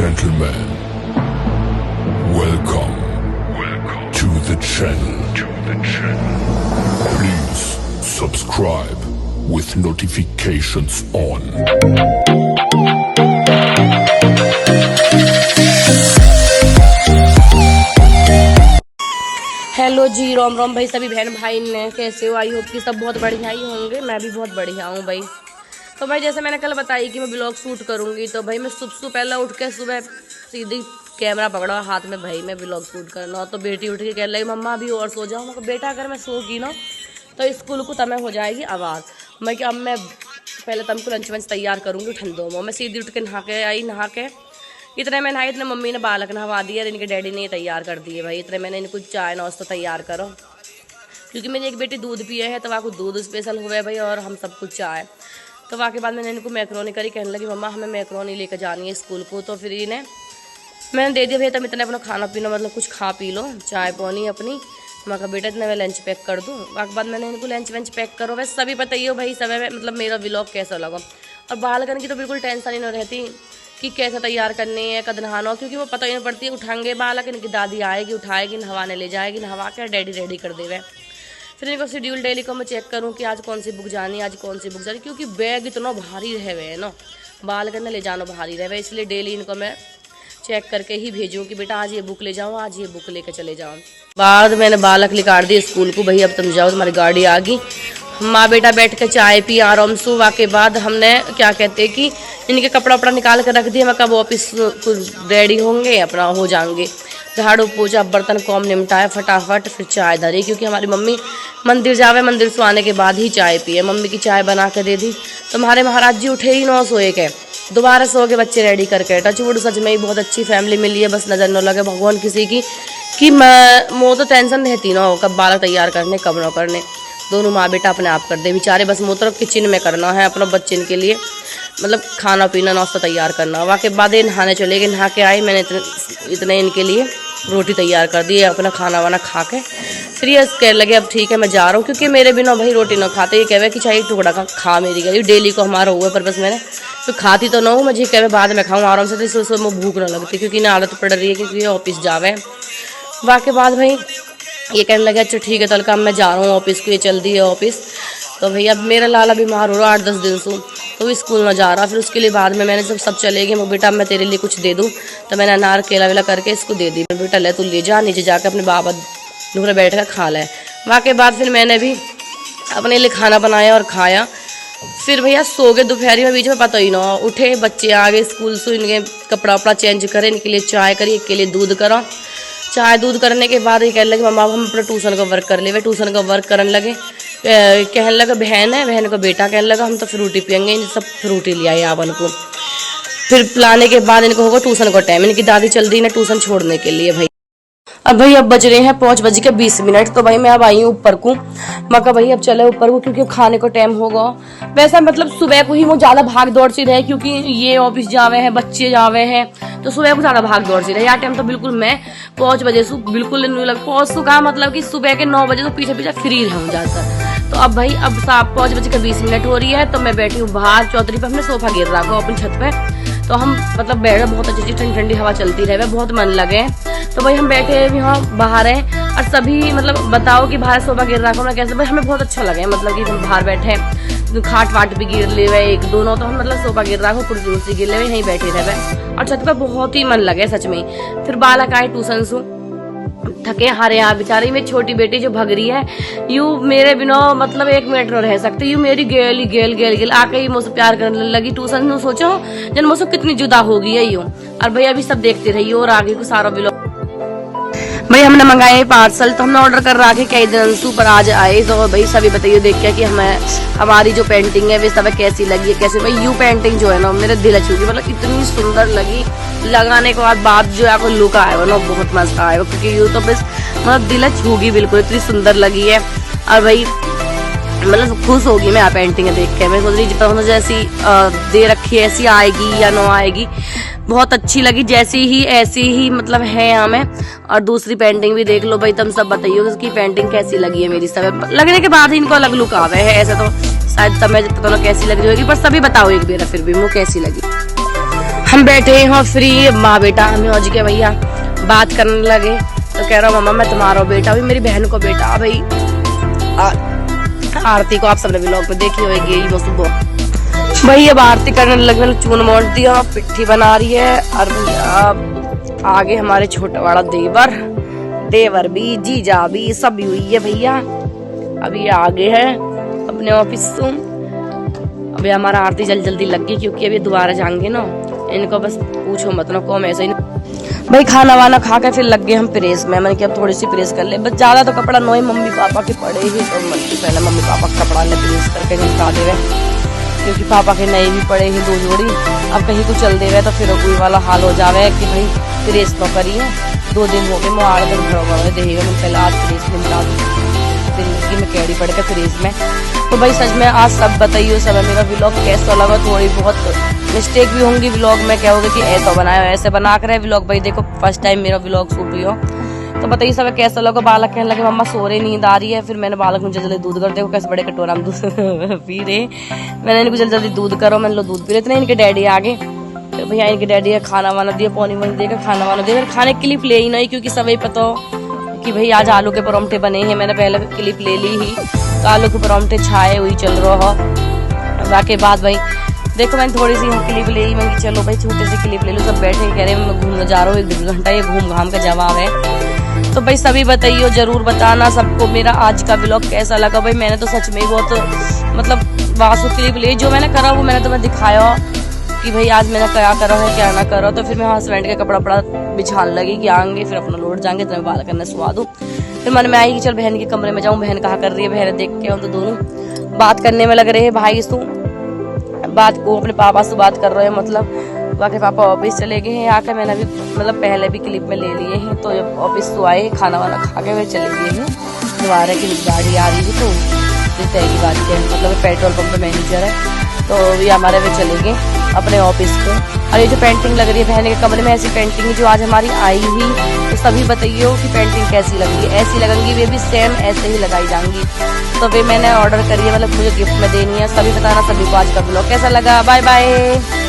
gentlemen, welcome to the channel. Please subscribe with notifications on. Hello ji, रोम रोम भाई सभी बहन भाई ने कैसे हो। आई होप कि सब बहुत बढ़िया ही होंगे। मैं भी बहुत बढ़िया हूँ भाई। तो भाई जैसे मैंने कल बताई कि मैं ब्लॉग शूट करूँगी, तो भाई मैं सुबह पहले उठ के सुबह सीधी कैमरा पकड़ा हाथ में, भाई मैं ब्लॉग शूट करना। तो बेटी उठ के कह लगी मम्मा अभी और सो जाओ। मैं बेटा अगर मैं सोगी ना तो स्कूल को तमें हो जाएगी आवाज़। मैं कि अब मैं पहले तुमको लंच वंच तैयार करूँगी, उठन दो। मैं सीधी उठ के नहा के आई। नहा के इतने मैं नहाई, इतने मम्मी ने बालक नहवा दिया, इनके डैडी ने तैयार कर दिए भाई। इतने मैंने इनको चाय नाश्ता तैयार करो, क्योंकि मेरी एक बेटी दूध पिए है तो वहाँ को दूध स्पेशल हुआ भाई, और हम सब कुछ चाय। तो वहाँ के बाद मैंने इनको मैक्रोनी करी। कहने लगी मम्मा हमें मैक्रोनी लेकर जानी है स्कूल को। तो फिर इन्हें मैंने दे दिया भैया तुम इतने अपना खाना पीना मतलब कुछ खा पी लो, चाय पानी अपनी। मैं कहा बेटा इतना मैं लंच पैक कर दूँ। वहाँ के बाद मैंने इनको लंच वंच पैक करो। वैसे सभी बताइए भाई सब मतलब मेरा व्लॉग कैसा लगा। और बालकन की तो बिल्कुल टेंशन ही नहीं रहती कि कैसे तैयार करनी है, कद नहाना हो, क्योंकि वो पता ही नहीं पड़ती है। उठाएंगे बालक, इनकी दादी आएगी उठाएगी, नहवाने ले जाएगी, नहवा के डैडी रेडी कर देवे। फिर इनको शेड्यूल डेली को मैं चेक करूँ कि आज कौन सी बुक जानी है, आज कौन सी बुक जानी, क्योंकि बैग इतना भारी रहे हुए है ना, बालकन ले जाना भारी रहे हुए, इसलिए डेली इनको मैं चेक करके ही भेजूँ कि बेटा आज ये बुक ले जाओ, आज ये बुक लेकर चले जाओ। बाद मैंने बालक निकाल दिए स्कूल को, भाई अब तुम जाओ तुम्हारी गाड़ी आ गई। माँ बेटा बैठ के चाय पी आराम से। के बाद हमने क्या कहते हैं कि इनके कपड़ा वपड़ा निकाल कर रख दिया। मैं कब ऑफिस रेडी होंगे अपना हो जाएंगे, झाड़ू पूजा बर्तन कॉम निपटाए फटाफट, फिर चाय धरी, क्योंकि हमारी मम्मी मंदिर जावे, मंदिर से आने के बाद ही चाय पिए। मम्मी की चाय बना के दे दी। तो हमारे महाराज जी उठे ही 9 सोए के, दोबारा सो के बच्चे रेडी करके। टचवुड सच में ही बहुत अच्छी फैमिली मिली है, बस नज़र न लगे भगवान किसी की कि मैं तो टेंशन रहती ना हो कब बालक तैयार करने कब न करने। दोनों माँ बेटा अपने आप कर दे बेचारे, बस मुँह तरफ किचन में करना है अपना बच्चे के लिए, मतलब खाना पीना नाश्ता तैयार करना। वहाँ के बाद ये नहाने चले गए। नहा के आई, मैंने इतने इनके लिए रोटी तैयार कर दी, अपना खाना वाना खा के फिर ये कह लगे अब ठीक है मैं जा रहा हूँ, क्योंकि मेरे बिना भाई रोटी ना खाते। ये कहे कि चाहिए टुकड़ा का खा मेरी गई डेली को हमारा हुआ, पर बस मैंने तो खाती तो ना हूँ, मुझे कहे बाद में खाऊँ आराम से, तो इससे भूख ना लगती, क्योंकि ना आदत पड़ रही है क्योंकि ऑफिस जावे। वहाँ के बाद भाई ये कहने लगे अच्छा ठीक है तल का मैं जा रहा हूँ ऑफिस को, ये चल दी है ऑफिस। तो भैया अब मेरा लाला बीमार हो रहा 8-10 दिन से, तो वो स्कूल ना जा रहा। फिर उसके लिए बाद में मैंने जब सब चले गए, मैं बेटा मैं तेरे लिए कुछ दे दूँ, तो मैंने अनार केला वेला करके इसको दे दी। बेटा ले तू ले जा, नीचे जाकर अपने बाबा दूसरा बैठ कर खा ले। वहाँ के बाद फिर मैंने भी अपने लिए खाना बनाया और खाया। फिर भैया सो गए दोपहरी में, बीच में पता ही ना उठे, बच्चे आ गए स्कूल से, इनके कपड़ा वपड़ा चेंज करे, इनके लिए चाय करी, एक के लिए दूध करा। चाय दूध करने के बाद ये कहने लगे मम्मा हम अपना ट्यूशन का वर्क कर ले। वे ट्यूशन का वर्क करने लगे। कहने लगा बहन है, बहन का बेटा कहने लगा हम तो फ्रूटी पियेंगे, इन सब फ्रूटी ले आए आपन को। फिर पिलाने के बाद इनको होगा ट्यूशन का टाइम, इनकी दादी चल दी ना ट्यूशन छोड़ने के लिए भाई। अब भाई अब बज रहे हैं 5:20। तो भाई मैं अब आई हूँ ऊपर को। मैं कहा भाई अब चले ऊपर को, क्योंकि खाने का टाइम होगा। वैसा मतलब सुबह को ही वो ज्यादा भाग दौड़ सी रहे, क्योंकि ये ऑफिस जावे हैं, बच्चे जावे हैं, तो सुबह को ज्यादा भाग दौड़ सी रहे। यार टाइम तो बिल्कुल मैं 5 बजे से बिल्कुल नहीं लग पहुंच का मतलब कि सुबह के 9 बजे तो पीछे पीछे फ्री रहूँ जाता। तो अब भाई अब 5:20 हो रही है, तो मैं बैठी हूँ बाहर चौधरी पे, हमने सोफा गिर रखा अपनी छत पे। तो हम मतलब बैठे, बहुत अच्छी ठंडी ठंडी हवा चलती रहे, बहुत मन लगे। तो भाई हम बैठे यहाँ बाहर हैं, और सभी मतलब बताओ कि बाहर सोफा गिर रखा है कैसे, भाई हमें बहुत अच्छा लगे, मतलब कि हम बाहर बैठे, खाट वाट भी गिर ले हुए एक दोनों, तो हम मतलब सोफा गिर रहा हो, कुर्सी उर्सी गिर ले हुए, यहीं बैठे रहे और छत पर बहुत ही मन लगे सच में। फिर बालक आए ट्यूशन से थके हारे यहाँ बेचारी मेरी छोटी बेटी जो भग रही है, यू मेरे बिना मतलब 1 मिनट न रह सकती, यू मेरी गेल गेल गेल गेल आके ही मुझसे प्यार करने लगी ट्यूशन में। सोचो जन मुझसे कितनी जुदा हो गई है यूं। और भैया अभी सब देखते रहिए और आगे को सारा ब्लॉग। भाई हमने मंगाए पार्सल, तो हमने ऑर्डर कर रहा है कई दिन से, पर आज आए। तो भाई सभी बताइए देख के कि हमारी जो पेंटिंग है वे सब कैसी लगी है, कैसे। भाई यू पेंटिंग जो है ना मेरे दिल छू गई, मतलब इतनी सुंदर लगी। लगाने के बाद जो आपको लुक आएगा ना बहुत मजा आएगा, क्योंकि यू तो बस मतलब दिल छू गई बिल्कुल, इतनी सुंदर लगी है। और भाई मतलब खुश होगी मैं पेंटिंग देख के। मैं सोच रही जैसी दे रखी है ऐसी आएगी या ना आएगी, बहुत अच्छी लगी जैसी ही ऐसी ही मतलब है यहाँ में। और दूसरी पेंटिंग भी देख लो भाई, तुम सब बताइए उसकी पेंटिंग कैसी लगी है मेरी। सब लगने के बाद ही इनको अलग लुक आ रहा है, ऐसे तो शायद तुम्हें पता ना कैसी लग रही होगी, पर सभी बताओ एक बार फिर भी वो कैसी लगी। हम बैठे हैं फ्री, माँ बेटा हमें हो के भैया बात करने लगे। तो कह रहा मम्मा मैं तुम्हारा बेटा, भी मेरी बहन को बेटा भाई। आरती को आप सबने व्लॉग में देखी होगी वो सुबह। भाई अब आरती करने लगे, मैंने चून मोड़ दिया, पिट्ठी बना रही है। और भैया आगे हमारे छोटा बड़ा देवर भी, जीजा भी, सब भी हुई है भैया। अभी आगे है अपने ऑफिस से। अभी हमारा आरती जल्दी लग गई, क्योंकि अभी दोबारा जाएंगे ना। इनको बस पूछो मत ना, कौन ऐसे ही भाई। खाना वाना खा के फिर लग गए हम प्रेस में। मैंने कहा थोड़ी सी प्रेस कर ले, बस ज्यादा तो कपड़ा नोए मम्मी पापा के पड़े ही। तो पहले मम्मी पापा का कपड़ा ने प्रेस करके निपटा दे रहे, क्योंकि पापा के नए भी पड़े ही 2 जोड़ी। अब कहीं को चल दे रहे तो फिर कोई वाला हाल हो जावे कि भाई प्रेस तो करिए। 2 दिन हो गए, मैं 8 दिन भरा हुआ देगा। मैं पहले आज प्रेस में निपटा दूँ, फिर मैं कैडी पड़ के प्रेस में। तो भाई सच में आज सब बताइए, सब है मेरा व्लॉग कैसा लगा। थोड़ी बहुत मिस्टेक भी होंगी व्लॉग में, क्या होगा कि ऐसा बनाया ऐसे बना कर व्लॉग। भाई देखो फर्स्ट टाइम मेरा व्लॉग शूट हुई हो, तो बताइए सब कैसा लगा। बालक कहने लगे मम्मा सो रहे, नींद आ रही है। फिर मैंने बालक मुझे जल्दी दूध कर, देखो कैसे बड़े कटोरा में दूध पी रहे। मैंने इनको जल्दी दूध करो, मैंने लो दूध पी रहे थे। इनके डैडी आगे, तो भैया इनके डैडी खाना वाना दिया, पौनी वनी देकर खाना वाना दिया। खाने के क्लिप ले ही नहीं, क्योंकि सब पता हो कि भाई आज आलू के परोंठे बने हैं। मैंने पहले क्लिप ले ली ही, तो आलू के परोंठे छाए हुई चल रहा हो। बाकी बात भाई देखो, मैंने थोड़ी सी क्लिप ले ली। मैं चलो भाई छोटे से क्लिप ले लो। सब बैठे कह रहे मैं घूमने जा रहा हूँ, 1 घंटा ये घूम घाम का जवाब है। तो भाई सभी बताइए, जरूर बताना सबको मेरा आज का व्लॉग कैसा लगा। भाई मैंने तो सच में बहुत मतलब वासु क्लिप ले, जो मैंने करा वो मैंने तुम्हें दिखाया कि भाई आज मैंने क्या करा है क्या ना करा। तो फिर मैं हस्बैंड का कपड़ा वपड़ा बिछाने लगी कि आएंगे, फिर अपना लोट जाएंगे, तो मैं बाल करने सुहा दूँ। फिर मन में आई कि चल बहन के कमरे में जाऊँ, बहन कहा कर रही है, बहन देख के हम तो दोनों बात करने में लग रहे हैं। भाई सु बात को अपने पापा से बात कर रहे हैं, मतलब बाकी पापा ऑफिस चले गए हैं। आकर मैंने अभी मतलब पहले भी क्लिप में ले लिए हैं। तो जब ऑफिस तो आए, खाना वाना खा के वे चले गए हैं। दोबारा की गाड़ी आ रही है, तो जिस की बात है मतलब पेट्रोल पंप पे मैनेजर है, तो ये हमारे वे चले गए अपने ऑफिस पे। और ये जो पेंटिंग लग रही है बहन के कमरे में, ऐसी पेंटिंग जो आज हमारी आई ही, तो सभी बताइए कि पेंटिंग कैसी लग रही है। ऐसी लगेंगी, वे भी सेम ऐसे ही लगाई जाएंगी। तो वे मैंने ऑर्डर करी है, मतलब मुझे गिफ्ट में देनी है। सभी बताना सभी को आज का व्लॉग कैसा लगा। Bye bye.